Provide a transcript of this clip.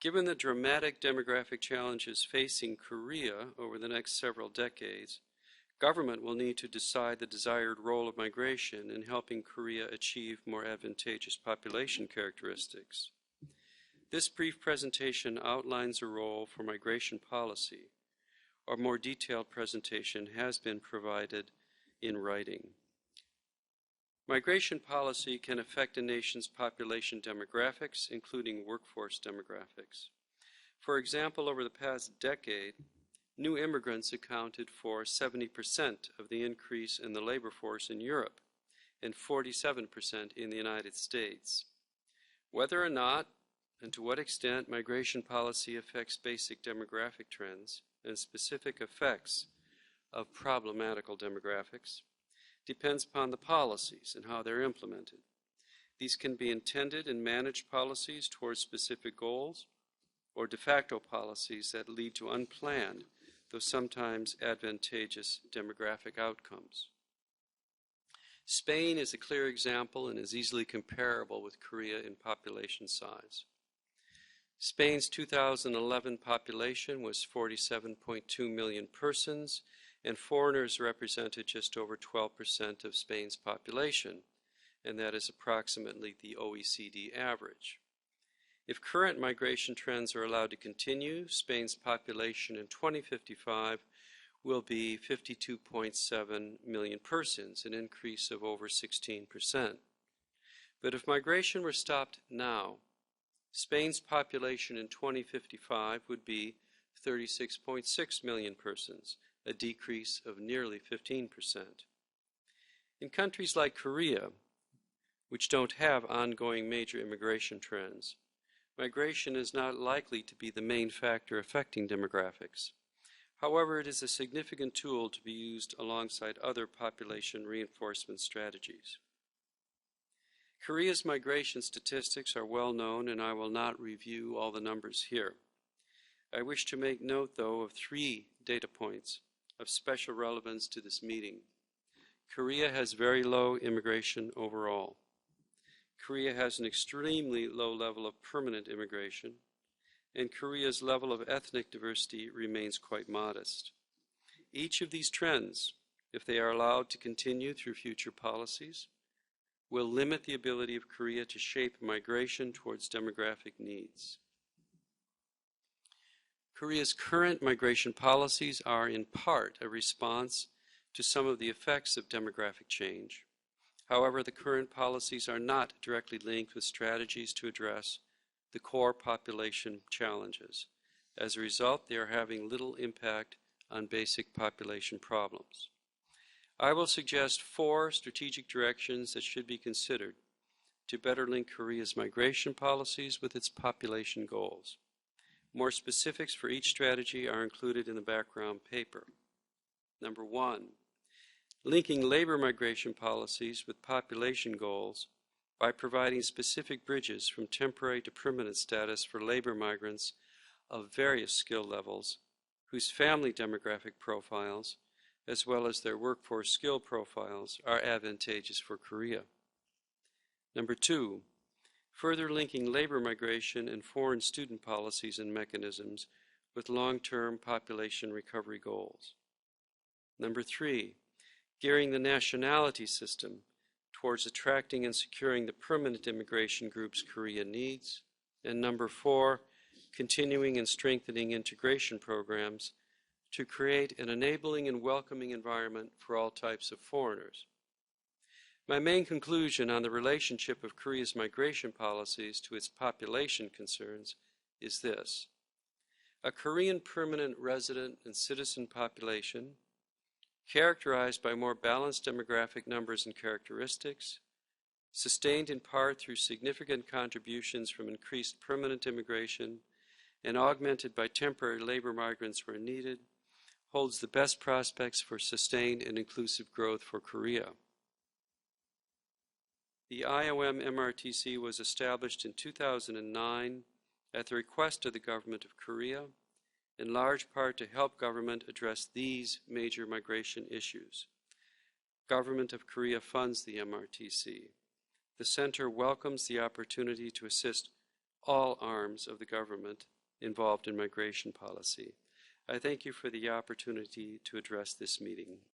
Given the dramatic demographic challenges facing Korea over the next several decades, government will need to decide the desired role of migration in helping Korea achieve more advantageous population characteristics. This brief presentation outlines a role for migration policy. A more detailed presentation has been provided in writing. Migration policy can affect a nation's population demographics, including workforce demographics. For example, over the past decade, new immigrants accounted for 70% of the increase in the labor force in Europe and 47% in the United States. Whether or not and to what extent migration policy affects basic demographic trends and specific effects of problematical demographics depends upon the policies and how they're implemented. These can be intended and managed policies towards specific goals or de facto policies that lead to unplanned, though sometimes advantageous, demographic outcomes. Spain is a clear example and is easily comparable with Korea in population size. Spain's 2011 population was 47.2 million persons, and foreigners represented just over 12% of Spain's population, and that is approximately the OECD average. If current migration trends are allowed to continue, Spain's population in 2055 will be 52.7 million persons, an increase of over 16%. But if migration were stopped now, Spain's population in 2055 would be 36.6 million persons, a decrease of nearly 15%. In countries like Korea, which don't have ongoing major immigration trends, migration is not likely to be the main factor affecting demographics. However, it is a significant tool to be used alongside other population reinforcement strategies. Korea's migration statistics are well known, and I will not review all the numbers here. I wish to make note, though, of 3 data points of special relevance to this meeting. Korea has very low immigration overall. Korea has an extremely low level of permanent immigration, and Korea's level of ethnic diversity remains quite modest. Each of these trends, if they are allowed to continue through future policies, will limit the ability of Korea to shape migration towards demographic needs. Korea's current migration policies are in part a response to some of the effects of demographic change. However, the current policies are not directly linked with strategies to address the core population challenges. As a result, they are having little impact on basic population problems. I will suggest 4 strategic directions that should be considered to better link Korea's migration policies with its population goals. More specifics for each strategy are included in the background paper. Number 1, linking labor migration policies with population goals by providing specific bridges from temporary to permanent status for labor migrants of various skill levels whose family demographic profiles, as well as their workforce skill profiles, are advantageous for Korea. Number 2, further linking labor migration and foreign student policies and mechanisms with long-term population recovery goals. Number 3, gearing the nationality system towards attracting and securing the permanent immigration groups Korea needs. And number 4, continuing and strengthening integration programs to create an enabling and welcoming environment for all types of foreigners. My main conclusion on the relationship of Korea's migration policies to its population concerns is this. A Korean permanent resident and citizen population, characterized by more balanced demographic numbers and characteristics, sustained in part through significant contributions from increased permanent immigration and augmented by temporary labor migrants where needed, holds the best prospects for sustained and inclusive growth for Korea. The IOM MRTC was established in 2009 at the request of the government of Korea, in large part to help government address these major migration issues. Government of Korea funds the MRTC. The Center welcomes the opportunity to assist all arms of the government involved in migration policy. I thank you for the opportunity to address this meeting.